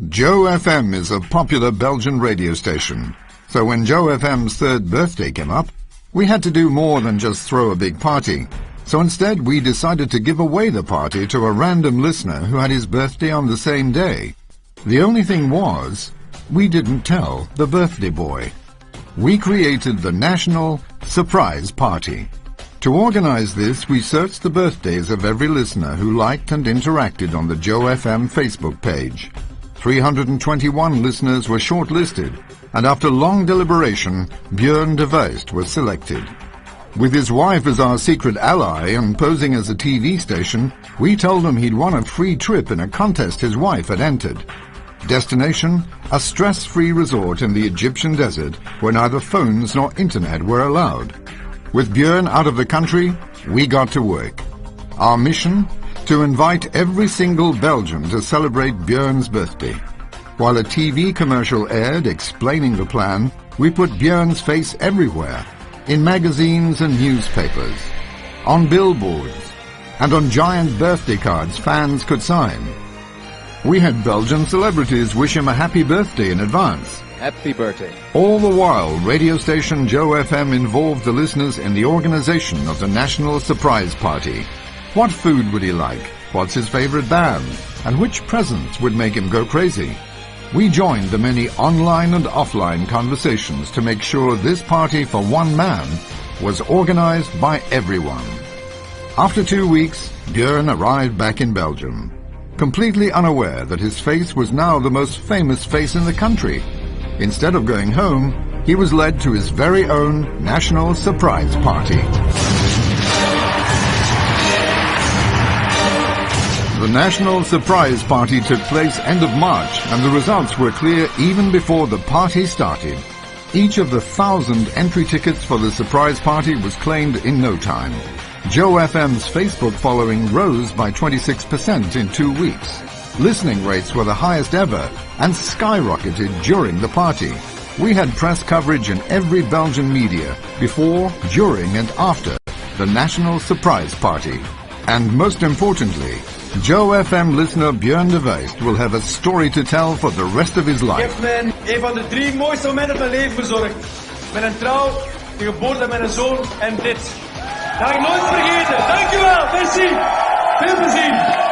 Joe FM is a popular Belgian radio station, so when Joe FM's 3rd birthday came up, we had to do more than just throw a big party. So instead we decided to give away the party to a random listener who had his birthday on the same day. The only thing was, we didn't tell the birthday boy. We created the National Surprise Party. To organize this, we searched the birthdays of every listener who liked and interacted on the Joe FM Facebook page. 321 listeners were shortlisted, and after long deliberation, Björn de Vuist was selected. With his wife as our secret ally and posing as a TV station, we told him he'd won a free trip in a contest his wife had entered. Destination, a stress-free resort in the Egyptian desert where neither phones nor internet were allowed. With Björn out of the country, we got to work. Our mission? To invite every single Belgian to celebrate Björn's birthday. While a TV commercial aired explaining the plan, we put Björn's face everywhere, in magazines and newspapers, on billboards, and on giant birthday cards fans could sign. We had Belgian celebrities wish him a happy birthday in advance. Happy birthday. All the while, radio station Joe FM involved the listeners in the organization of the National Surprise Party. What food would he like? What's his favorite band? And which presents would make him go crazy? We joined the many online and offline conversations to make sure this party for one man was organized by everyone. After 2 weeks, Björn arrived back in Belgium, completely unaware that his face was now the most famous face in the country. Instead of going home, he was led to his very own National Surprise Party. The National Surprise Party took place end of March, and the results were clear even before the party started. Each of the 1,000 entry tickets for the surprise party was claimed in no time. Joe FM's Facebook following rose by 26% in 2 weeks. Listening rates were the highest ever and skyrocketed during the party. We had press coverage in every Belgian media before, during and after the National Surprise Party. And most importantly, Joe FM listener Björn de Vuist will have a story to tell for the rest of his life. Ik heb een van de 3 mooiste momenten van mijn leven verzorgd. Met een trouw, de geboorte van mijn zoon en dit. Dat ga ik nooit vergeten. Dankjewel, merci. Veel plezier.